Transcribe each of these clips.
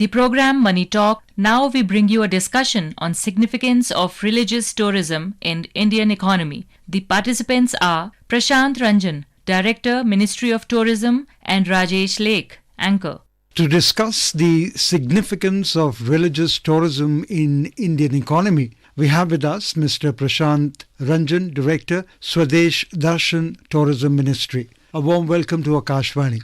the program Money Talk. Now we bring you a discussion on significance of religious tourism in Indian economy. The participants are Prashant Ranjan, Director, Ministry of Tourism, and Rajesh Leikh, Anchor. To discuss the significance of religious tourism in Indian economy, we have with us Mr. Prashant Ranjan, Director, Swadesh Darshan Tourism Ministry. A warm welcome to Akashvani.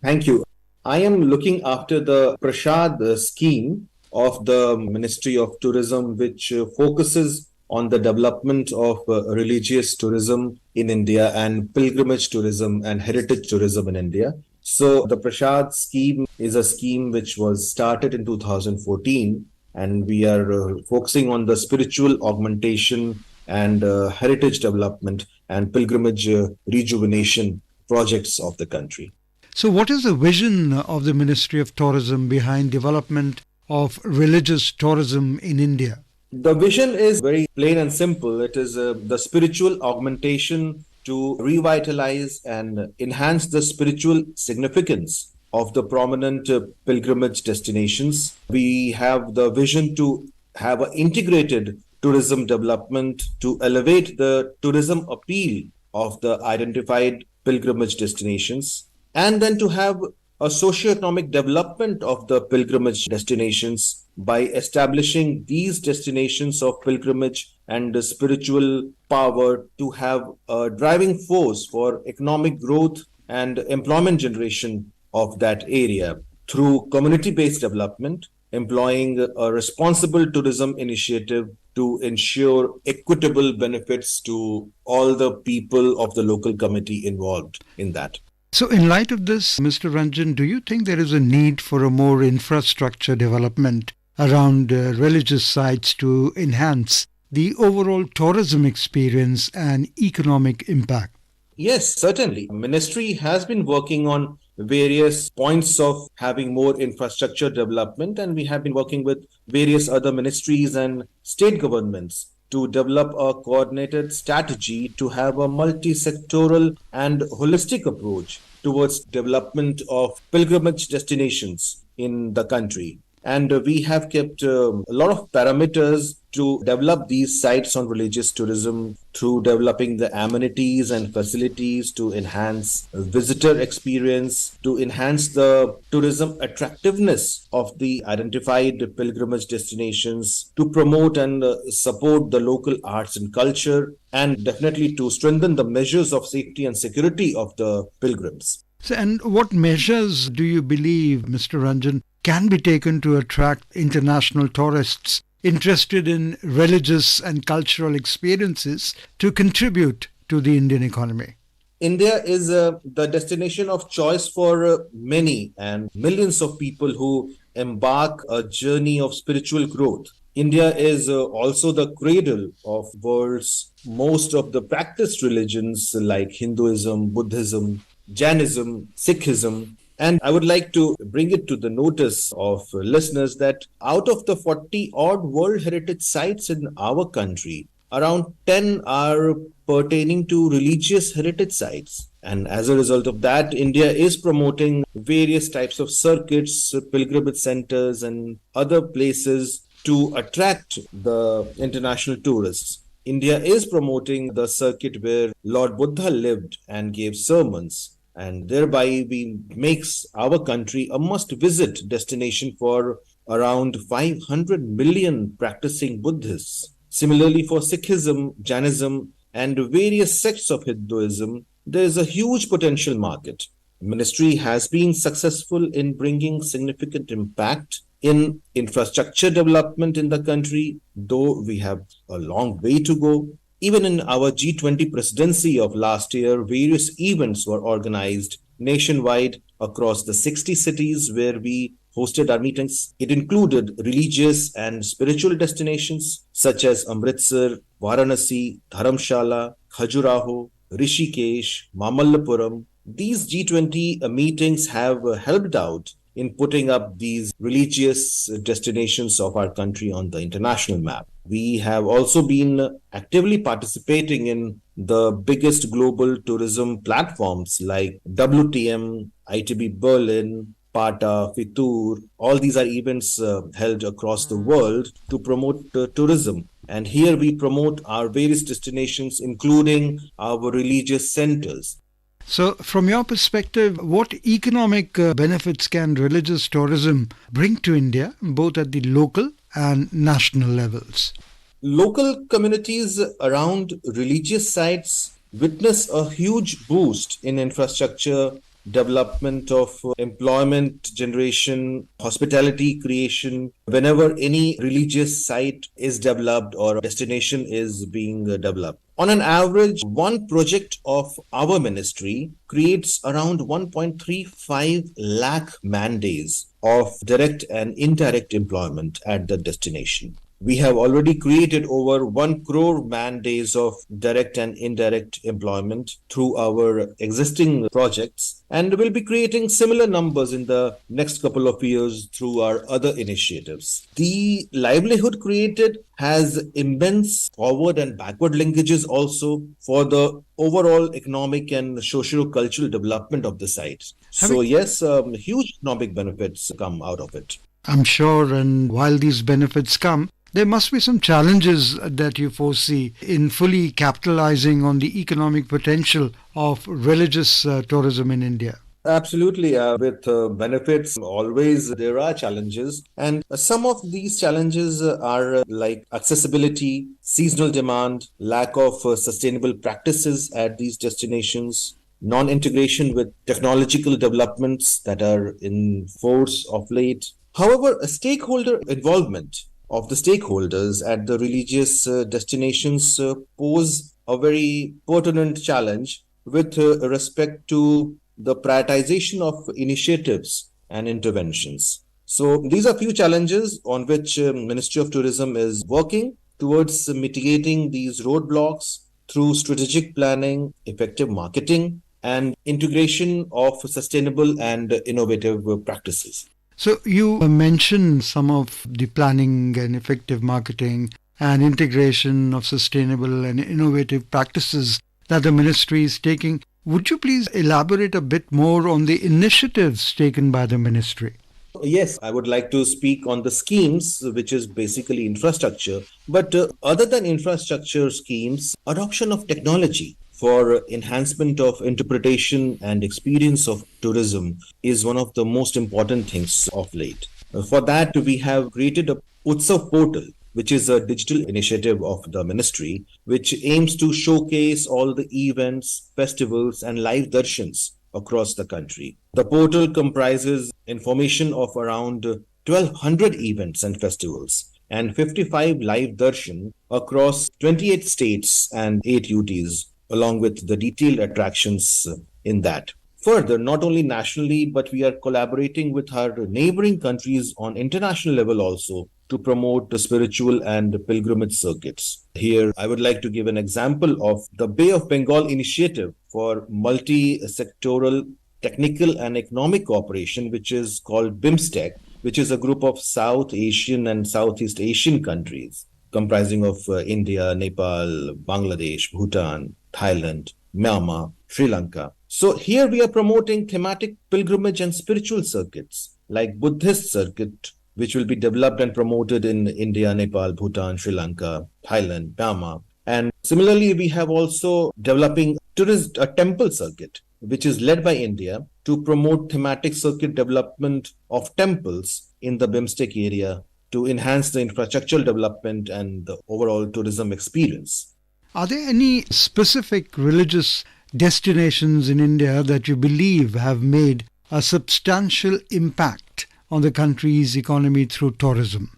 Thank you. I am looking after the Prashad scheme of the Ministry of Tourism, which focuses on the development of religious tourism in India and pilgrimage tourism and heritage tourism in India. So the Prashad scheme is a scheme which was started in 2014, and we are focusing on the spiritual augmentation and heritage development and pilgrimage rejuvenation projects of the country. So what is the vision of the Ministry of Tourism behind development of religious tourism in India? The vision is very plain and simple. It is the spiritual augmentation to revitalize and enhance the spiritual significance of the prominent pilgrimage destinations. We have the vision to have an integrated tourism development to elevate the tourism appeal of the identified pilgrimage destinations, and then to have a socio-economic development of the pilgrimage destinations by establishing these destinations of pilgrimage and spiritual power to have a driving force for economic growth and employment generation of that area through community-based development, employing a responsible tourism initiative to ensure equitable benefits to all the people of the local committee involved in that. So in light of this, Mr. Ranjan, do you think there is a need for a more infrastructure development around religious sites to enhance the overall tourism experience and economic impact? Yes, certainly. Ministry has been working on various points of having more infrastructure development, and we have been working with various other ministries and state governments to develop a coordinated strategy to have a multi-sectoral and holistic approach towards development of pilgrimage destinations in the country. And we have kept a lot of parameters to develop these sites on religious tourism through developing the amenities and facilities to enhance visitor experience, to enhance the tourism attractiveness of the identified pilgrimage destinations, to promote and support the local arts and culture, and definitely to strengthen the measures of safety and security of the pilgrims. So, and what measures do you believe, Mr. Ranjan, can be taken to attract international tourists interested in religious and cultural experiences to contribute to the Indian economy? India is the destination of choice for many and millions of people who embark a journey of spiritual growth. India is also the cradle of world's most of the practiced religions like Hinduism, Buddhism, Jainism, Sikhism. And I would like to bring it to the notice of listeners that out of the 40 odd World Heritage Sites in our country, around 10 are pertaining to religious heritage sites. And as a result of that, India is promoting various types of circuits, pilgrimage centers, and other places to attract the international tourists. India is promoting the circuit where Lord Buddha lived and gave sermons. And thereby we makes our country a must-visit destination for around 500 million practicing Buddhists. Similarly, for Sikhism, Jainism, and various sects of Hinduism, there is a huge potential market. The ministry has been successful in bringing significant impact in infrastructure development in the country, though we have a long way to go. Even in our G20 presidency of last year, various events were organized nationwide across the 60 cities where we hosted our meetings. It included religious and spiritual destinations such as Amritsar, Varanasi, Dharamshala, Khajuraho, Rishikesh, Mamallapuram. These G20 meetings have helped out in putting up these religious destinations of our country on the international map. We have also been actively participating in the biggest global tourism platforms like WTM, ITB Berlin, Pata, Fitur, all these are events held across the world to promote tourism. And here we promote our various destinations, including our religious centers. So, from your perspective, what economic benefits can religious tourism bring to India, both at the local and national levels? Local communities around religious sites witness a huge boost in infrastructure, development of employment generation, hospitality creation. Whenever any religious site is developed or destination is being developed. On an average, one project of our ministry creates around 1.35 lakh man days of direct and indirect employment at the destination. We have already created over 1 crore man days of direct and indirect employment through our existing projects, and will be creating similar numbers in the next couple of years through our other initiatives. The livelihood created has immense forward and backward linkages also for the overall economic and socio-cultural development of the site. So yes, huge economic benefits come out of it. I'm sure, and while these benefits come, there must be some challenges that you foresee in fully capitalizing on the economic potential of religious tourism in India. Absolutely. With benefits, always there are challenges. And some of these challenges are like accessibility, seasonal demand, lack of sustainable practices at these destinations, non-integration with technological developments that are in force of late. However, a stakeholder involvement of the stakeholders at the religious destinations pose a very pertinent challenge with respect to the prioritization of initiatives and interventions. So these are few challenges on which Ministry of Tourism is working towards mitigating these roadblocks through strategic planning, effective marketing, and integration of sustainable and innovative practices. So you mentioned some of the planning and effective marketing and integration of sustainable and innovative practices that the ministry is taking. Would you please elaborate a bit more on the initiatives taken by the ministry? Yes, I would like to speak on the schemes, which is basically infrastructure. But other than infrastructure schemes, adoption of technology for enhancement of interpretation and experience of tourism is one of the most important things of late. For that, we have created a Utsav portal, which is a digital initiative of the ministry, which aims to showcase all the events, festivals, and live darshans across the country. The portal comprises information of around 1,200 events and festivals and 55 live darshan across 28 states and 8 UTs, along with the detailed attractions in that. Further, not only nationally, but we are collaborating with our neighboring countries on international level also to promote the spiritual and pilgrimage circuits. Here, I would like to give an example of the Bay of Bengal initiative for multi-sectoral technical and economic cooperation, which is called BIMSTEC, which is a group of South Asian and Southeast Asian countries comprising of India, Nepal, Bangladesh, Bhutan, Thailand, Myanmar, Sri Lanka. So here we are promoting thematic pilgrimage and spiritual circuits like Buddhist circuit, which will be developed and promoted in India, Nepal, Bhutan, Sri Lanka, Thailand, Myanmar. And similarly, we have also developing a temple circuit, which is led by India to promote thematic circuit development of temples in the BIMSTEC area to enhance the infrastructural development and the overall tourism experience. Are there any specific religious destinations in India that you believe have made a substantial impact on the country's economy through tourism?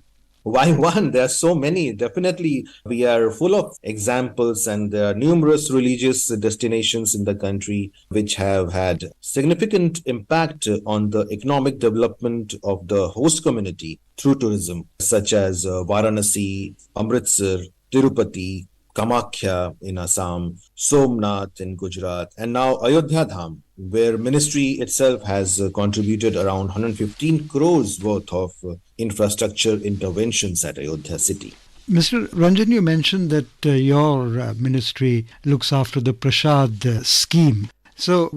Why one? There are so many. Definitely, we are full of examples, and there are numerous religious destinations in the country which have had significant impact on the economic development of the host community through tourism, such as Varanasi, Amritsar, Tirupati, Kamakhya in Assam, Somnath in Gujarat, and now Ayodhya Dham, where ministry itself has contributed around 115 crores worth of infrastructure interventions at Ayodhya city. Mr. Ranjan, you mentioned that your ministry looks after the Prashad scheme. So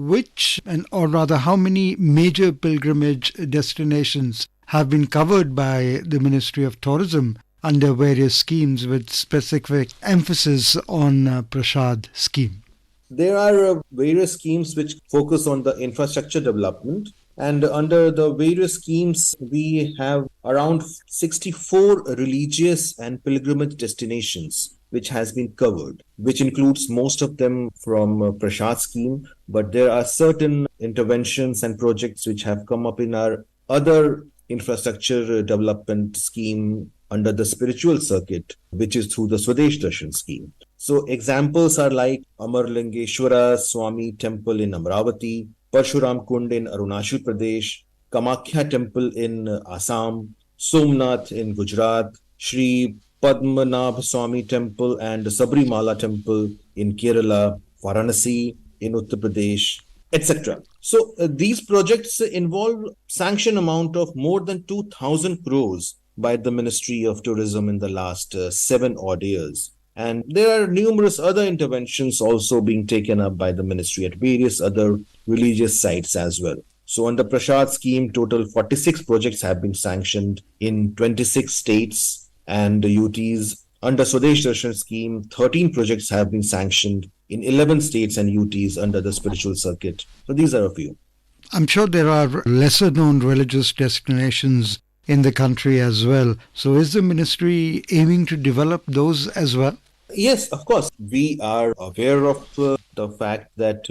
or rather, how many major pilgrimage destinations have been covered by the Ministry of Tourism under various schemes with specific emphasis on Prasad scheme? There are various schemes which focus on the infrastructure development. And under the various schemes, we have around 64 religious and pilgrimage destinations which has been covered, which includes most of them from Prashad scheme. But there are certain interventions and projects which have come up in our other infrastructure development scheme under the spiritual circuit, which is through the Swadesh Darshan scheme. So examples are like Amarlingeshwara Swami Temple in Amravati, Parshuram Kund in Arunachal Pradesh, Kamakhya Temple in Assam, Somnath in Gujarat, Sri Padmanabh Swami Temple and Sabrimala Temple in Kerala, Varanasi in Uttar Pradesh, etc. So these projects involve sanction amount of more than 2,000 crores by the Ministry of Tourism in the last 7 odd years. And there are numerous other interventions also being taken up by the ministry at various other religious sites as well. So under Prashad scheme, total 46 projects have been sanctioned in 26 states and UTs. Under Swadesh Darshan scheme, 13 projects have been sanctioned in 11 states and UTs under the spiritual circuit. So these are a few. I'm sure there are lesser known religious destinations in the country as well. So is the ministry aiming to develop those as well? Yes, of course. We are aware of the fact that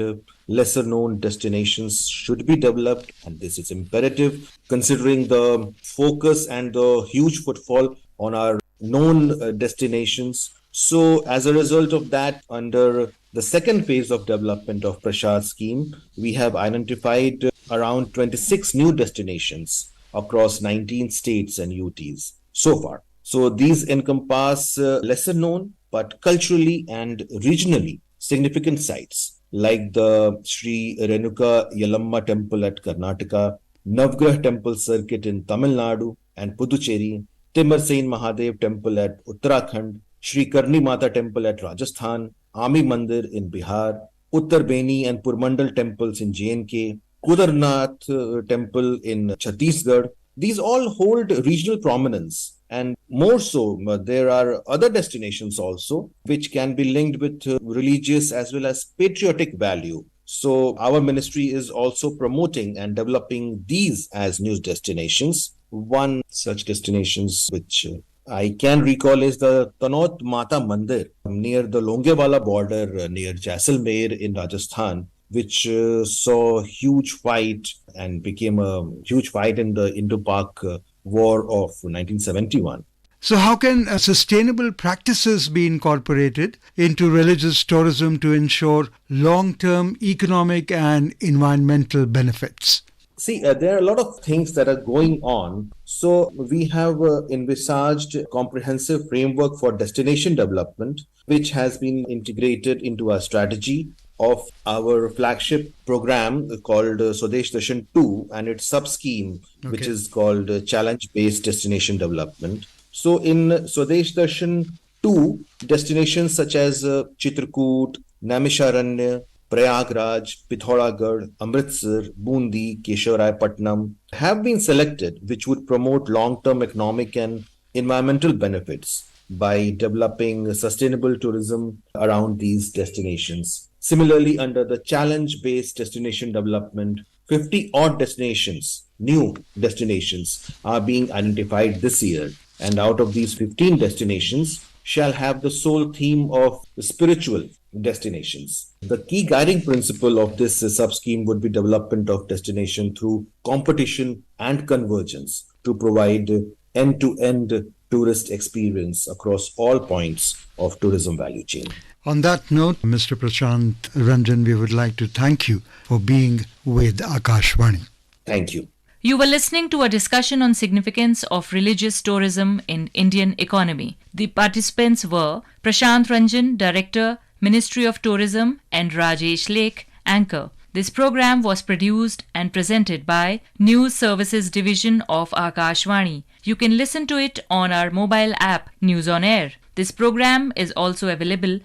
lesser known destinations should be developed, and this is imperative considering the focus and the huge footfall on our known destinations. So as a result of that, under the second phase of development of Prashad scheme, we have identified around 26 new destinations across 19 states and UTs so far. So these encompass lesser known but culturally and regionally significant sites like the Sri Renuka Yalamma Temple at Karnataka, Navgrah Temple Circuit in Tamil Nadu and Puducherry, Timar-Sain Mahadev Temple at Uttarakhand, Sri Karni Mata Temple at Rajasthan, Ami Mandir in Bihar, Uttar Beni and Purmandal temples in J&K, Kudarnath Temple in Chhattisgarh. These all hold regional prominence. And more so, there are other destinations also which can be linked with religious as well as patriotic value. So our ministry is also promoting and developing these as new destinations. One such destinations which I can recall is the Tanaut Mata Mandir near the Longewala border near Jaisalmer in Rajasthan, which saw huge fight and became a huge fight in the Indo-Pak War of 1971. So how can sustainable practices be incorporated into religious tourism to ensure long-term economic and environmental benefits? See, there are a lot of things that are going on. So we have envisaged a comprehensive framework for destination development, which has been integrated into our strategy of our flagship program called Swadesh Darshan 2 and its sub-scheme, which is called Challenge-Based Destination Development. So in Swadesh Darshan 2, destinations such as Chitrakoot, Naimisharanya, Prayagraj, Pithoragarh, Amritsar, Bundi, Keshavarayapatnam have been selected, which would promote long-term economic and environmental benefits by developing sustainable tourism around these destinations. Similarly, under the challenge-based destination development, 50 odd destinations, new destinations, are being identified this year. And out of these 15 destinations shall have the sole theme of spiritual destinations. The key guiding principle of this sub-scheme would be development of destination through competition and convergence to provide end-to-end tourist experience across all points of tourism value chain. On that note, Mr. Prashant Ranjan, we would like to thank you for being with Akashvani. Thank you. You were listening to a discussion on significance of religious tourism in Indian economy. The participants were Prashant Ranjan, Director, Ministry of Tourism, and Rajesh Leikh, Anchor. This program was produced and presented by News Services Division of Akashvani. You can listen to it on our mobile app, News on Air. This program is also available